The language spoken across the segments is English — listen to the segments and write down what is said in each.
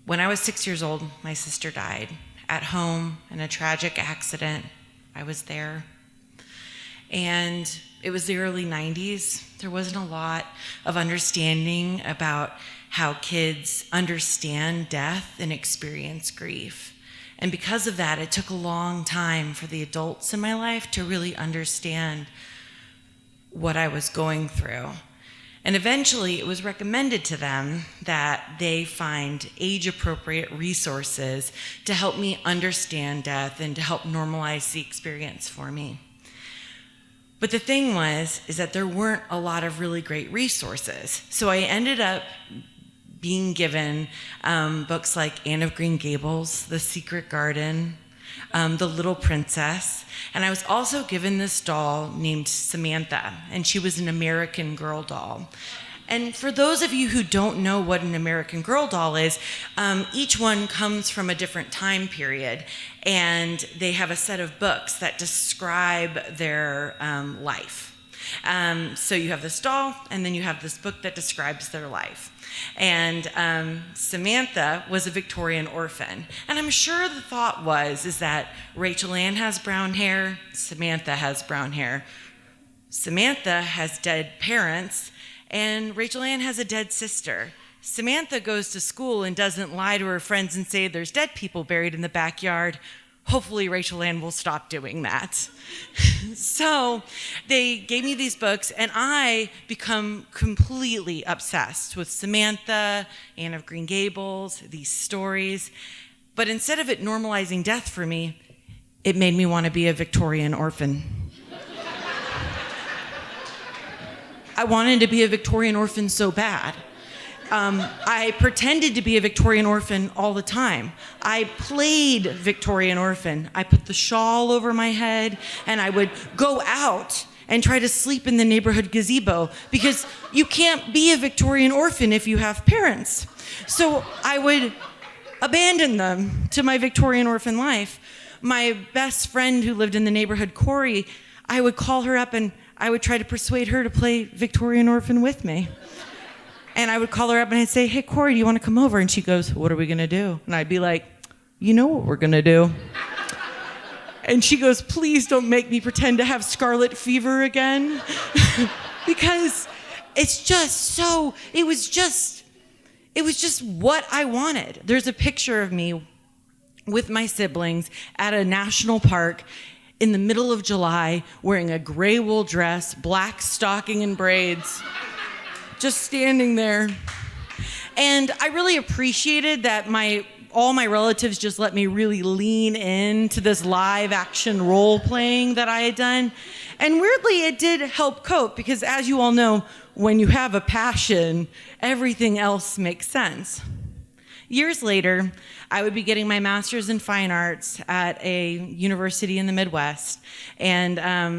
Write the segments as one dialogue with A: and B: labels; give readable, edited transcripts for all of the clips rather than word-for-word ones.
A: When I was 6 years old, my sister died at home in a tragic accident. I was there. And it was the early 90s. There wasn't a lot of understanding about how kids understand death and experience grief. And because of that, it took a long time for the adults in my life to really understand what I was going through. And eventually it was recommended to them that they find age-appropriate resources to help me understand death and to help normalize the experience for me. But the thing is that there weren't a lot of really great resources. So I ended up being given books like Anne of Green Gables, The Secret Garden, The Little Princess, and I was also given this doll named Samantha, and she was an American Girl doll. And for those of you who don't know what an American Girl doll is, each one comes from a different time period, and they have a set of books that describe their life. So you have this doll, and then you have this book that describes their life. And Samantha was a Victorian orphan. And I'm sure the thought is that Rachel Ann has brown hair, Samantha has brown hair. Samantha has dead parents, and Rachel Ann has a dead sister. Samantha goes to school and doesn't lie to her friends and say there's dead people buried in the backyard. Hopefully Rachel Ann will stop doing that. So they gave me these books, and I become completely obsessed with Samantha, Anne of Green Gables, these stories. But instead of it normalizing death for me, it made me want to be a Victorian orphan. I wanted to be a Victorian orphan so bad. I pretended to be a Victorian orphan all the time. I played Victorian orphan. I put the shawl over my head, and I would go out and try to sleep in the neighborhood gazebo, because you can't be a Victorian orphan if you have parents. So I would abandon them to my Victorian orphan life. My best friend who lived in the neighborhood, Corey, I would call her up and I would try to persuade her to play Victorian orphan with me. And I would call her up and I'd say, hey, Corey, do you want to come over? And she goes, what are we going to do? And I'd be like, you know what we're going to do. And she goes, please don't make me pretend to have scarlet fever again. Because it's just so, it was just what I wanted. There's a picture of me with my siblings at a national park in the middle of July wearing a gray wool dress, black stocking and braids, just standing there. And I really appreciated that all my relatives just let me really lean into this live action role playing that I had done. And weirdly, it did help cope, because as you all know, when you have a passion, everything else makes sense. Years later, I would be getting my master's in fine arts at a university in the Midwest, and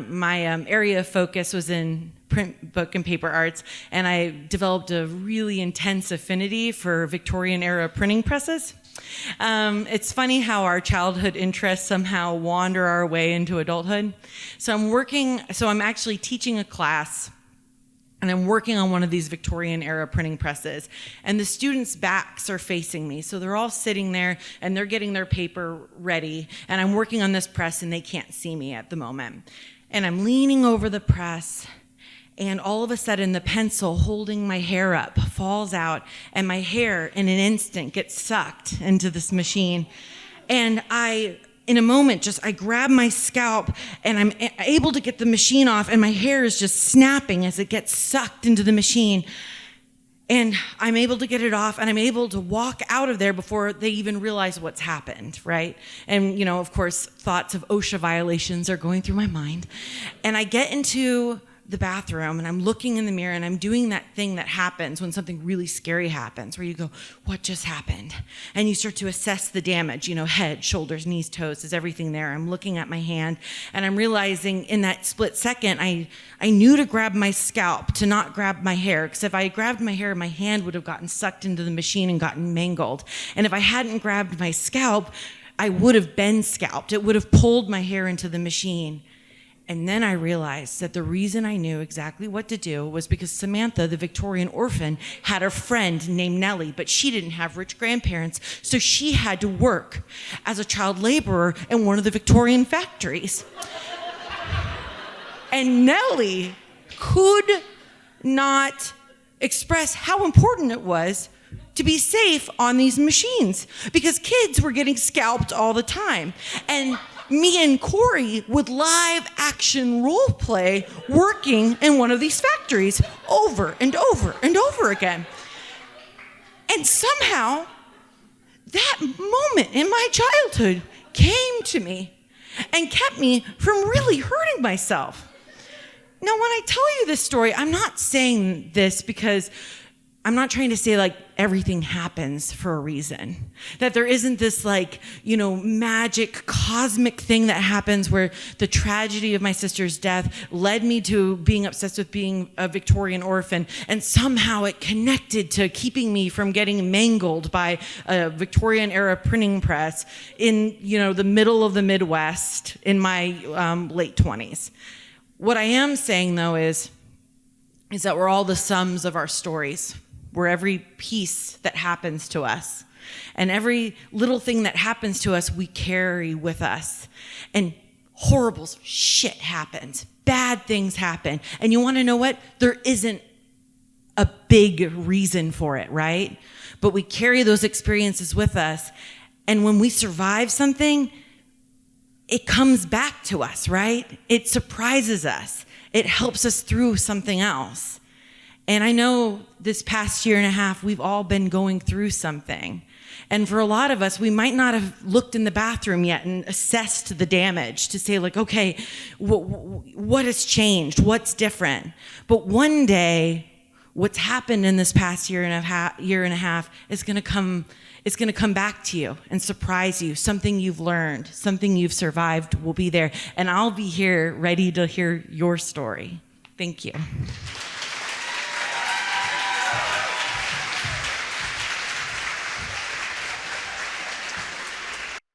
A: my area of focus was in print, book, and paper arts, and I developed a really intense affinity for Victorian-era printing presses. It's funny how our childhood interests somehow wander our way into adulthood. So I'm actually teaching a class, and I'm working on one of these Victorian-era printing presses, and the students' backs are facing me. So they're all sitting there, and they're getting their paper ready, and I'm working on this press, and they can't see me at the moment. And I'm leaning over the press, and all of a sudden, the pencil holding my hair up falls out, and my hair, in an instant, gets sucked into this machine. And in a moment, I grab my scalp, and I'm able to get the machine off, and my hair is just snapping as it gets sucked into the machine. And I'm able to get it off, and I'm able to walk out of there before they even realize what's happened, right? And, of course, thoughts of OSHA violations are going through my mind. And I get into the bathroom, and I'm looking in the mirror, and I'm doing that thing that happens when something really scary happens, where you go, what just happened? And you start to assess the damage, head, shoulders, knees, toes, is everything there? I'm looking at my hand, and I'm realizing in that split second, I knew to grab my scalp, to not grab my hair, because if I grabbed my hair, my hand would have gotten sucked into the machine and gotten mangled. And if I hadn't grabbed my scalp, I would have been scalped. It would have pulled my hair into the machine. And then I realized that the reason I knew exactly what to do was because Samantha, the Victorian orphan, had a friend named Nellie, but she didn't have rich grandparents, so she had to work as a child laborer in one of the Victorian factories. And Nellie could not express how important it was to be safe on these machines because kids were getting scalped all the time. And me and Corey would live action role play working in one of these factories over and over and over again. And somehow that moment in my childhood came to me and kept me from really hurting myself. Now, when I tell you this story, I'm not saying this because I'm not trying to say like everything happens for a reason. That there isn't this like, magic cosmic thing that happens where the tragedy of my sister's death led me to being obsessed with being a Victorian orphan, and somehow it connected to keeping me from getting mangled by a Victorian era printing press in, the middle of the Midwest in my late 20s. What I am saying though is that we're all the sums of our stories. We're every piece that happens to us. And every little thing that happens to us, we carry with us. And horrible shit happens. Bad things happen. And you want to know what? There isn't a big reason for it, right? But we carry those experiences with us. And when we survive something, it comes back to us, right? It surprises us. It helps us through something else. And I know this past year and a half, we've all been going through something. And for a lot of us, we might not have looked in the bathroom yet and assessed the damage to say like, okay, what has changed? What's different? But one day, what's happened in this past year and a half is going to come back to you and surprise you. Something you've learned, something you've survived will be there. And I'll be here ready to hear your story. Thank you.